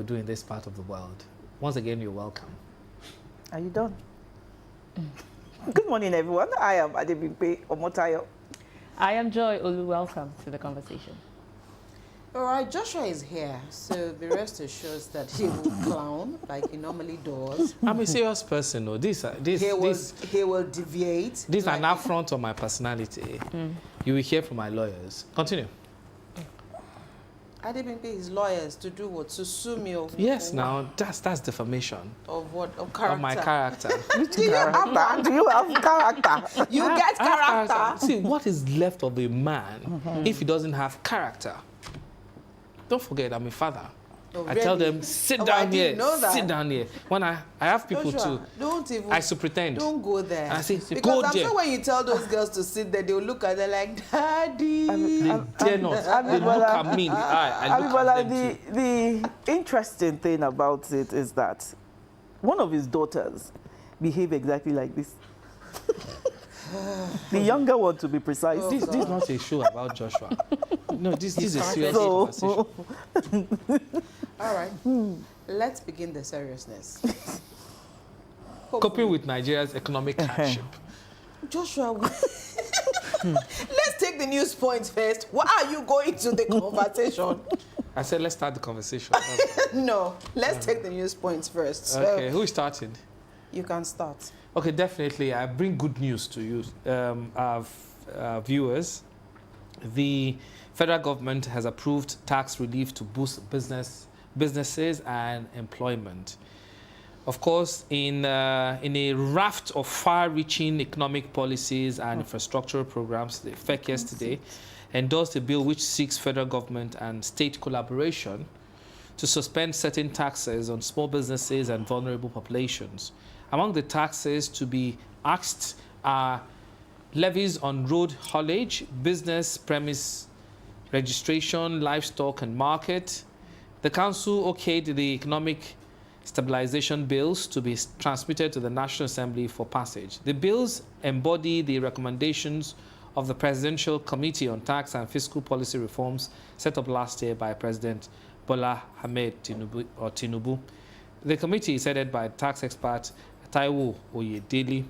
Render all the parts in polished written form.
do in this part of the world. Once again, you're welcome. Are you done? Good morning, everyone. I am Adebimpe Omotayo. I am Joy Olu. Welcome to the conversation. All right, Joshua is here, so be rest assured that he will clown like he normally does. I'm a serious person, though. He will deviate. This is an affront on my personality. You will hear from my lawyers. Continue. I didn't pay his lawyers to do what? To sue me of Yes, now that's defamation. Of what? Of character. Of my character. Do you have character? You get character. See, what is left of a man if he doesn't have character? Don't forget, I'm a father. Oh, I really? tell them, sit I down here, didn't know that. sit down here. When I have people Joshua, too, don't even. I pretend. Don't go there. And I say, because go I'm there. sure when you tell those girls to sit there, they'll look at them like, Daddy. They dare not. They look at me in the eye. I look at them too. The interesting thing about it is that one of his daughters behave exactly like this. The younger one, to be precise. This is not a show about Joshua. No, this is a serious conversation. All right. Let's begin the seriousness. Coping with Nigeria's economic hardship. Joshua, let's take the news points first. Why are you going to the conversation? I said, let's start the conversation. No, let's take the news points first. So Okay, who started? you can start. Okay, definitely. I bring good news to you, our viewers. The federal government has approved tax relief to boost businesses and employment. Of course, in a raft of far-reaching economic policies and infrastructural programs, the FEC yesterday endorsed a bill which seeks federal government and state collaboration to suspend certain taxes on small businesses and vulnerable populations. Among the taxes to be axed are levies on road haulage, business premise registration, livestock and market. The council okayed the economic stabilization bills to be transmitted to the National Assembly for passage. The bills embody the recommendations of the Presidential Committee on Tax and Fiscal Policy Reforms set up last year by President Bola Ahmed Tinubu. The committee is headed by tax expert Taiwo Oyedele.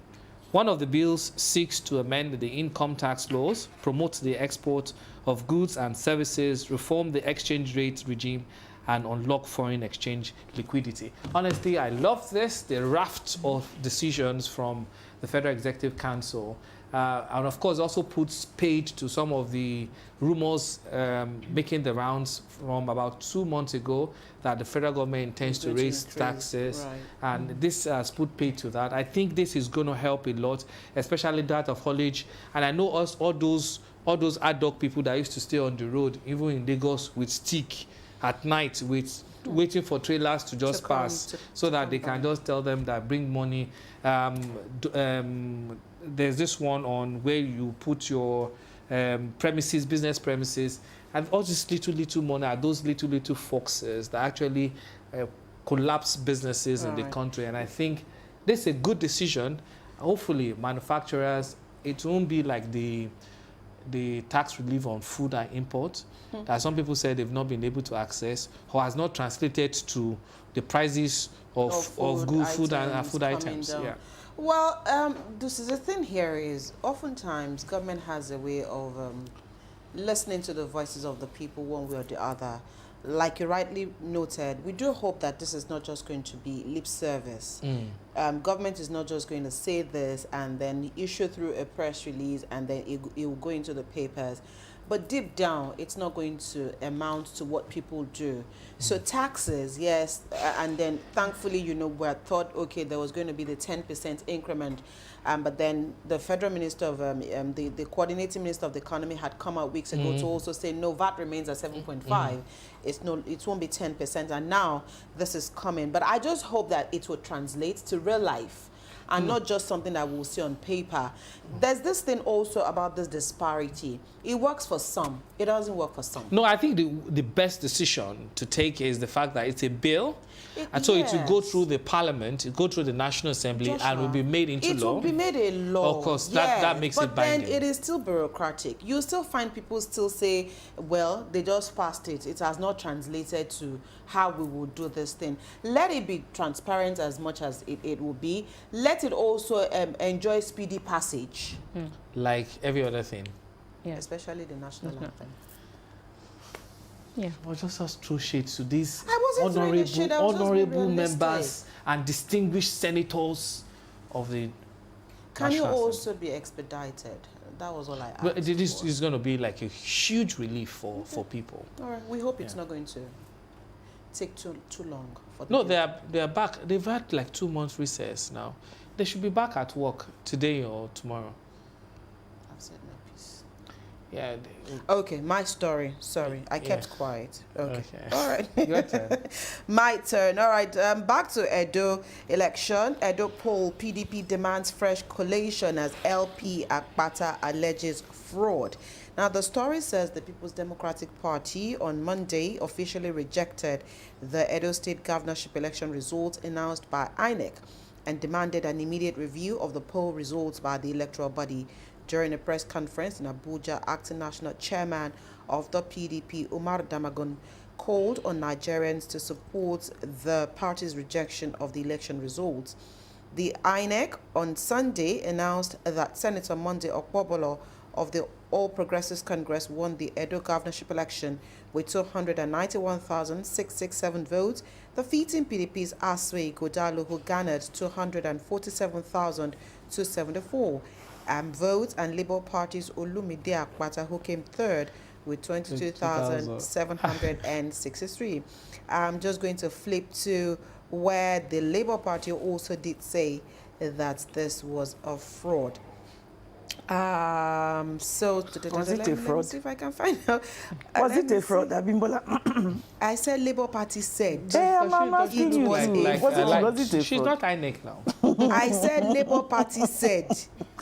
One of the bills seeks to amend the income tax laws, promote the export of goods and services, reform the exchange rate regime, and unlock foreign exchange liquidity. Honestly, I love this, the raft of decisions from the Federal Executive Council. And of course, also puts paid to some of the rumors making the rounds from about 2 months ago that the federal government intends to raise taxes. Right. And this has put paid to that. I think this is going to help a lot, especially that of haulage. And I know all those ad hoc people that used to stay on the road, even in Lagos, with stick at night, waiting for trailers to just pass, so that they can just tell them that bring money. There's this one on where you put your premises, business premises, and all this little money are those little foxes that actually collapse businesses in the country. And I think this is a good decision. Hopefully, manufacturers, it won't be like the tax relief on food and import that some people said they've not been able to access or has not translated to the prices of food items. Yeah. Well, this is the thing here is oftentimes government has a way of listening to the voices of the people one way or the other. Like you rightly noted, we do hope that this is not just going to be lip service. Government is not just going to say this and then issue through a press release and then it will go into the papers. But deep down, it's not going to amount to what people do. So taxes, yes, and then thankfully, we thought, okay, there was going to be the 10% increment. But then the federal minister of, the coordinating minister of the economy had come out weeks ago to also say, no, VAT remains at 7.5. It won't be 10%. And now this is coming. But I just hope that it will translate to real life. and not just something that we'll see on paper. There's this thing also about this disparity. It works for some. It doesn't work for some. No, I think the best decision to take is the fact that it's a bill. And so it will go Yes. through the parliament, it will go through the National Assembly, and Joshua, will be made into it law. will be made a law. Of course, that makes it but then binding. it is still bureaucratic. You still find people still say, well, they just passed it. It has not translated to how we will do this thing. Let it be transparent as much as it will be. Let it also enjoy speedy passage, Like every other thing. Yeah. especially the national anthem. Yeah. Or just us throw shade to these I wasn't throwing a shade, I was just being honorable realistic. members and distinguished senators of the Can you National Assembly. also be expedited? That was all I asked. But this for. is going to be like a huge relief for people. All right, we hope it's Yeah. not going to take too long for the No, bill. they are back. They've had like 2 months recess now. They should be back at work today or tomorrow. I've said my piece. Yeah. Okay, my story. Sorry, I kept Yeah. quiet. Okay. Okay. All right. Your turn. My turn. All right. Back to Edo election. Edo poll. PDP demands fresh collation as LP Akpata alleges fraud. Now, the story says the People's Democratic Party on Monday officially rejected the Edo State governorship election results announced by INEC and demanded an immediate review of the poll results by the electoral body. During a press conference in Abuja, acting national chairman of the PDP, Umar Damagun, called on Nigerians to support the party's rejection of the election results. The INEC on Sunday announced that Senator Monday Okpobolo of the All Progressives Congress won the Edo governorship election with 291,667 votes, defeating PDP's Aswe Godalo, who garnered 247,274 votes, and Labour Party's Olumide Akpata, who came third with 22,763. I'm just going to flip to where the Labour Party also did say that this was a fraud. So Was it a let me fraud? see if I can find out. Was Let it me a fraud, see. Abimbola? I said Labour Party said. Hey, I'm asking you. was too. a- Was it a she's fraud? not INEC now. I said Labour Party said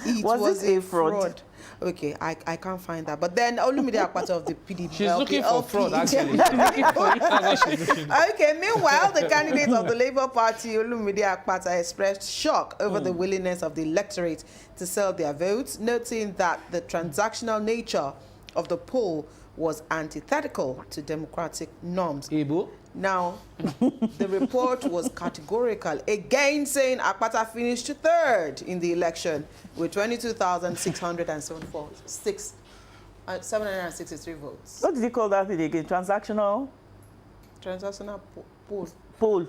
it Was it a fraud? Okay, I can't find that. But then Olumide Akpata of the PDP. She's looking for LP. fraud, actually. She's looking for That's what she's looking for. Okay, meanwhile, the candidate of the Labour Party, Olumide Akpata, expressed shock over the willingness of the electorate to sell their votes, noting that the transactional nature of the poll was antithetical to democratic norms. Ibu? Now, the report was categorical, again saying Akpata finished third in the election with 763 votes. What did you call that thing again? Transactional Transactional poll. poll.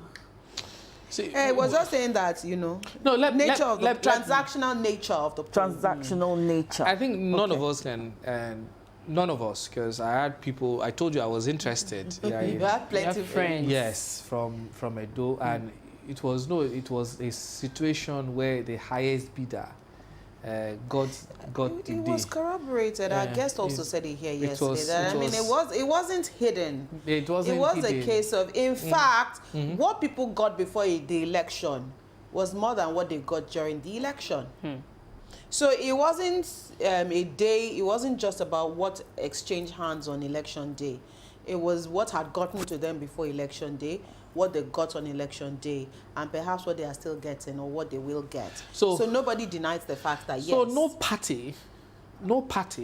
See, It was just saying that, no, transactional nature of the poll. Transactional nature. I think none of us can, none of us, because I had people, I told you I was interested. Yeah, You have plenty of friends. Yes, from Edo, and it was a situation where the highest bidder got the It was day. corroborated. Our Yeah, guest also it- said it here it yesterday. was- that, it it wasn't hidden. It wasn't It was hidden. a case of, in fact, what people got before the election was more than what they got during the election. So it wasn't a day, it wasn't just about what exchanged hands on election day. It was what had gotten to them before election day, what they got on election day, and perhaps what they are still getting or what they will get. So- So nobody denies the fact that, yes. So no party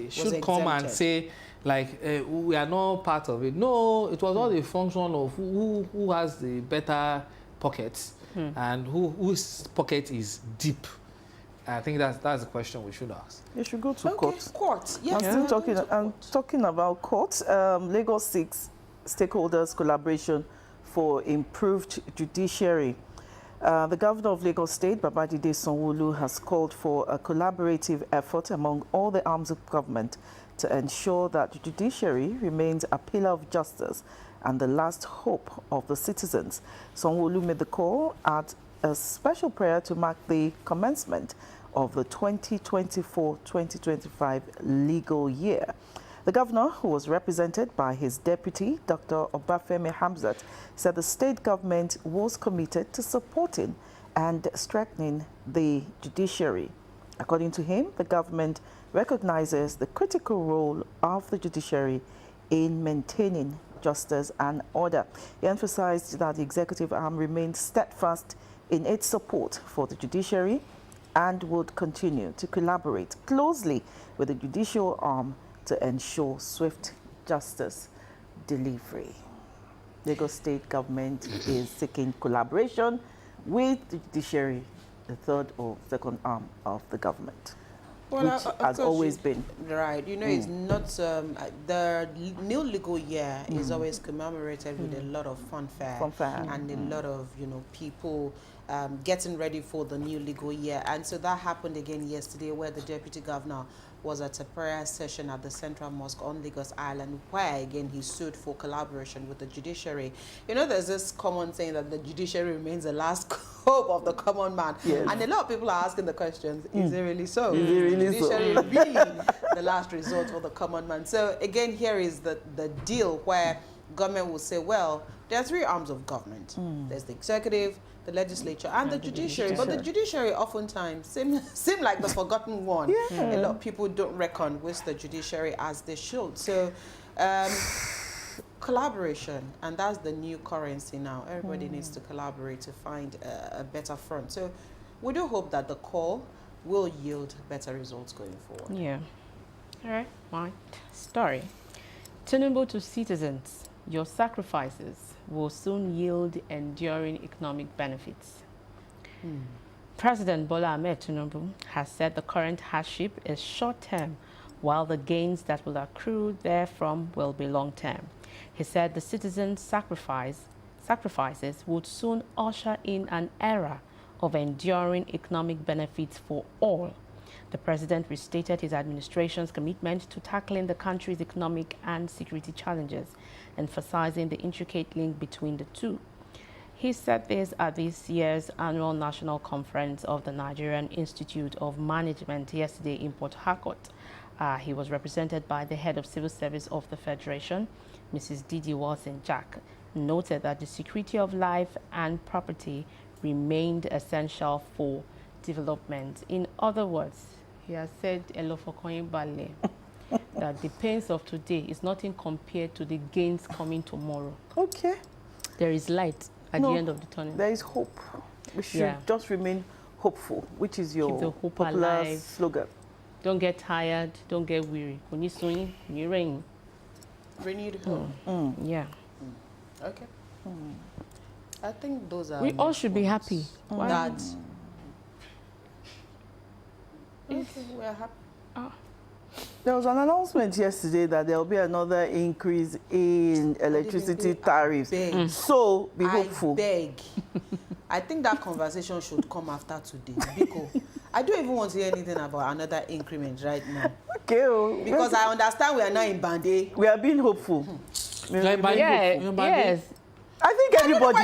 should come and exempted. say, like, we are not part of it. No, it was all a function of who has the better pockets and whose pocket is deep. I think that's the question we should ask. You should go to Okay, court. court. Yes, I'm we're still talking. going to I'm court. talking about court. Lagos 6 stakeholders collaboration for improved judiciary. The governor of Lagos State, Babajide Sanwo-Olu, has called for a collaborative effort among all the arms of government to ensure that the judiciary remains a pillar of justice and the last hope of the citizens. Sanwo-Olu made the call at a special prayer to mark the commencement of the 2024-2025 legal year. The governor, who was represented by his deputy, Dr. Obafemi Hamzat, said the state government was committed to supporting and strengthening the judiciary. According to him, the government recognizes the critical role of the judiciary in maintaining justice and order. He emphasized that the executive arm remains steadfast in its support for the judiciary and would continue to collaborate closely with the judicial arm to ensure swift justice delivery. Lagos State government is seeking collaboration with the judiciary, the third or second arm of the government, Well, which has always been. Right, you know, it's not, the new legal year is always commemorated with a lot of fanfare and a lot of, you know, people getting ready for the new legal year. And so that happened again yesterday, where the deputy governor was at a prayer session at the Central Mosque on Lagos Island, where again he stood for collaboration with the judiciary. You know, there's this common saying that the judiciary remains the last hope of the common man. Yes. And a lot of people are asking the questions, is it really so? Is it really judiciary really the last resort for the common man? So again, here is the deal where government will say, well, there are three arms of government. There's the executive, the legislature, and the judiciary. But the judiciary oftentimes seem like the forgotten one. A lot of people don't reckon with the judiciary as they should. So collaboration, and that's the new currency now. Everybody needs to collaborate to find a better front. So we do hope that the call will yield better results going forward. Yeah. All right. My story. Tinubu to citizens. Your sacrifices will soon yield enduring economic benefits. President Bola Ahmed Tinubu has said the current hardship is short-term, while the gains that will accrue therefrom will be long-term. He said the citizens' sacrifices would soon usher in an era of enduring economic benefits for all. The president restated his administration's commitment to tackling the country's economic and security challenges, emphasizing the intricate link between the two. He said this at this year's annual national conference of the Nigerian Institute of Management yesterday in Port Harcourt. He was represented by the head of civil service of the Federation, Mrs. Didi Wilson-Jack, noted that the security of life and property remained essential for development. In other words, he has said that the pains of today is nothing compared to the gains coming tomorrow. Okay. There is light at the end of the tunnel. There is hope. We should just remain hopeful, which is your popular slogan. Don't get tired, don't get weary. When you swing, when you rain. Renewed hope. Yeah. Okay. I think those are... We all should be happy. That... we're happy. There was an announcement yesterday that there will be another increase in electricity tariffs. So be hopeful. I beg. I think that conversation should come after today. Because I don't even want to hear anything about another increment right now. Okay. Because I understand we are now in Band A. We are being hopeful. Yes. I think everybody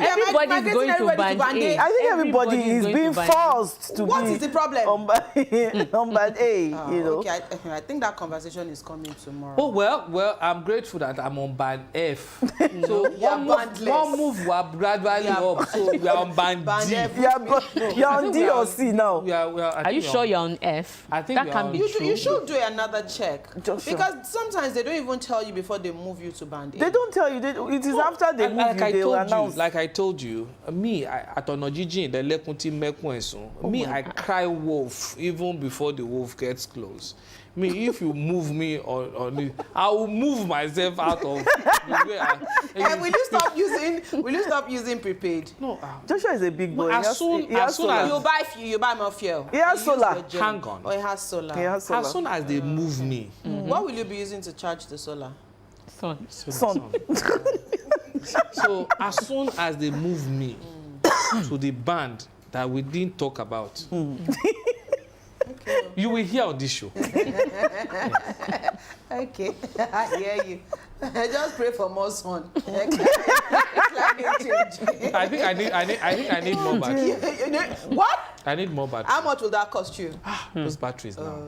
is going to Band A. I think everybody is being forced to What is the problem? on Band A, you know. Okay, I think that conversation is coming tomorrow. Oh, well, I'm grateful that I'm on Band F. So one move we are gradually up. So we are on Band D. You're on D or C now. Are you sure you're on F? I think that can be true. You should do another check. Joshua. Because sometimes they don't even tell you before they move you to Band A. They don't tell you. It is after they move you. Like I told you, me, I cry wolf even before the wolf gets close. Me, if you move me on it, I will move myself out of the way. And will you stop using prepaid? No. Joshua is a big boy. As soon as you buy more fuel. He has solar. Hang on. Or he has solar. As soon as they move me. What will you be using to charge the solar? Sun. So as soon as they move me to the band that we didn't talk about, you will hear on this show. Okay, I hear you. Just pray for more sun. I think I need more batteries. What? I need more batteries. How much will that cost you? Those batteries now.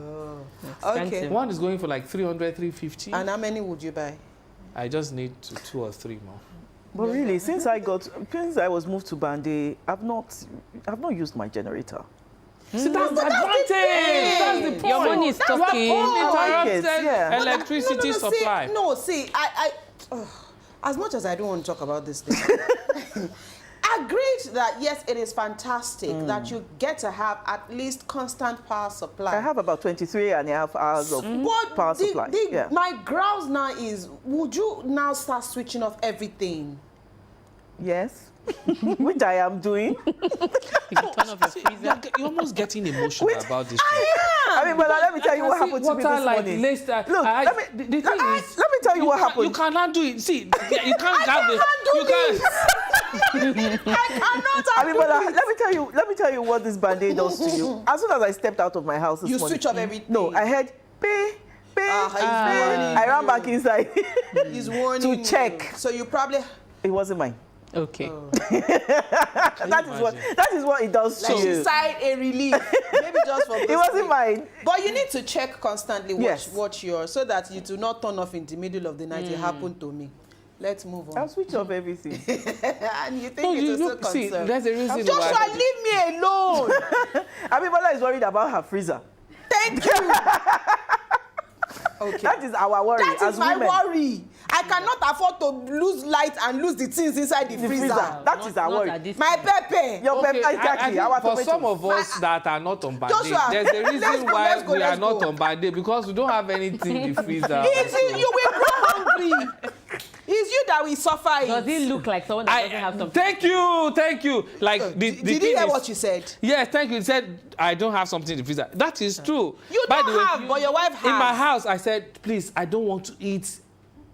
Okay. One is going for like 300, 350. And how many would you buy? I just need 2 or 3 more. But really, since I was moved to Bande, I've not used my generator. See, that's the advantage. That's the point. Your money is talking. Uninterrupted Yeah. electricity supply. See, as much as I don't want to talk about this thing, agreed that yes, it is fantastic that you get to have at least constant power supply. I have about 23.5 hours of power supply. Yeah. My grouse now is, would you now start switching off everything? Yes. Which I am doing. You can turn off your freezer. You're almost getting emotional about this. I mean, but let me tell you what happened to me this morning. Look, Let me tell you what happened. You cannot do it. See, you can't have it. You can't. I cannot. I mean, but let me tell you what this Band-Aid does to you. As soon as I stepped out of my house this You morning, switch off everything. No, I heard pay. Warning I ran back inside. He's warning to you. check. So you probably It wasn't mine. Okay. That is what it does to like you. sighed a relief. Maybe just for this It wasn't week. mine. But you need to check constantly Yes. watch your, so that you do not turn off in the middle of the night. It happened to me. Let's move on. I'll switch off everything. And you think No, it is still see, concerned. there's a reason Joshua, why. leave me alone. Abimbola is worried about her freezer. Thank you. Okay. That is our worry That as is my women. worry. I cannot afford to lose light and lose the things inside the The freezer. freezer. That is our Not worry. at this My point. pepe. Your Okay, pepper, exactly. I Our think for tomatoes. some of us that are not on Band-Aid, Joshua, there's a let's reason go, why let's go, we are let's not go. on Band-Aid, because we don't have anything in the freezer. You will grow hungry. It's you that will suffer it. Does it look like someone that doesn't have something? Thank you. Like the Did thing you hear is, what you said? Yes, thank you. You said I don't have something in the freezer. That is true. You By don't the way, have, but your wife has. in my house, I said, please, I don't want to eat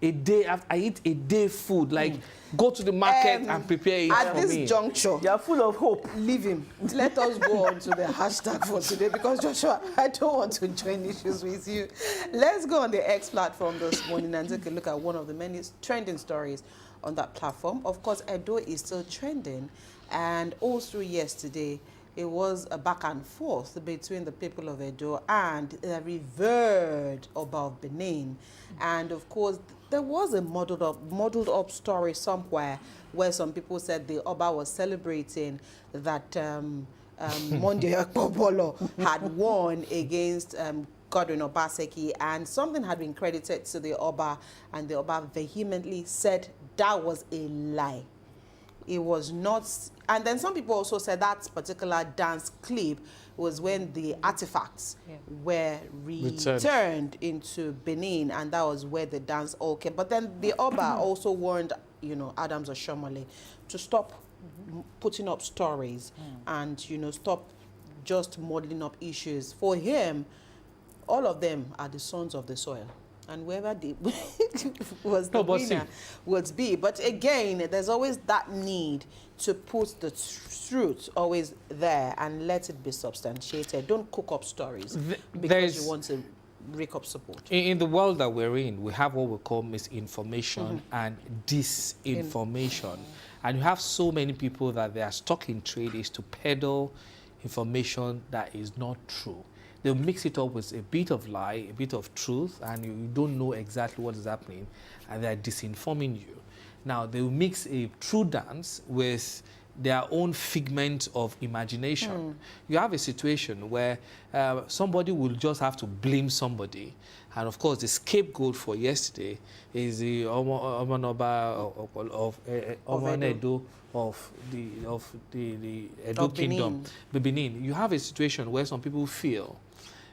a day after I eat a day food. Like, go to the market and prepare it At for this me. juncture, You are full of hope. leave him. Let us go on to the hashtag for today, because Joshua, I don't want to join issues with you. Let's go on the X platform this morning and take a look at one of the many trending stories on that platform. Of course, Edo is still trending, and all through yesterday, it was a back and forth between the people of Edo and the revered Oba of Benin. And of course, there was a modeled up story somewhere where some people said the Oba was celebrating that Monday Okpobolo had won against Godwin Obaseki, and something had been credited to the Oba, and the Oba vehemently said that was a lie. It was not. And then some people also said that particular dance clip was when the artifacts were returned into Benin, and that was where the dance all came. But then the Oba also warned, Adams Oshomole to stop putting up stories and, stop just modeling up issues. For him, all of them are the sons of the soil. And whoever was the winner would be. But again, there's always that need to put the truth always there and let it be substantiated. Don't cook up stories because you want to rake up support. In the world that we're in, we have what we call misinformation and disinformation. And you have so many people that their stock in trade is to peddle information that is not true. They'll mix it up with a bit of lie, a bit of truth, and you don't know exactly what is happening, and they're disinforming you. Now, they'll mix a true dance with their own figment of imagination. You have a situation where somebody will just have to blame somebody. And of course, the scapegoat for yesterday is the Omanoba of Edo of the Edo Kingdom, Benin. You have a situation where some people feel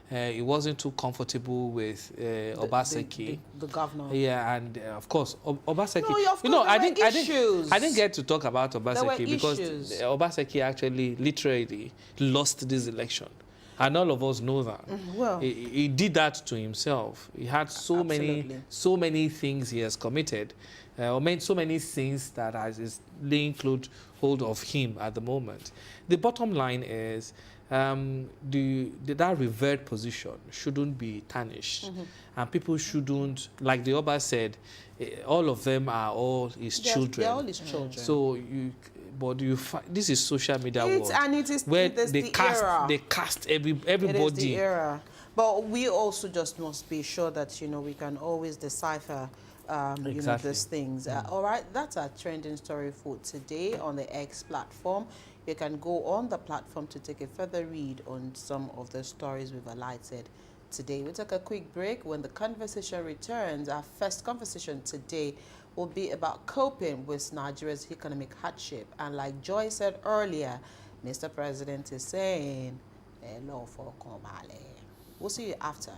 it wasn't too comfortable with Obaseki, the governor. Yeah, and of course, Obaseki. No, of course, I issues. didn't get to talk about There Obaseki were because issues. Obaseki actually literally lost this election. And all of us know that. Well, He did that to himself. He had so many things he has committed, so many things that is laying hold of him at the moment. The bottom line is that revered position shouldn't be tarnished, and people shouldn't, like the Oba said, all of them are all his children. They're all his children. So this is social media world, and it is where it is they the cast era. everybody. It is the era. But we also just must be sure that we can always decipher you know, these things. All right, that's our trending story for today on the X platform. You can go on the platform to take a further read on some of the stories we've highlighted today. We'll take a quick break. When the conversation returns, our first conversation today will be about coping with Nigeria's economic hardship. And like Joy said earlier, Mr. President is saying, hello for Komale. We'll see you after.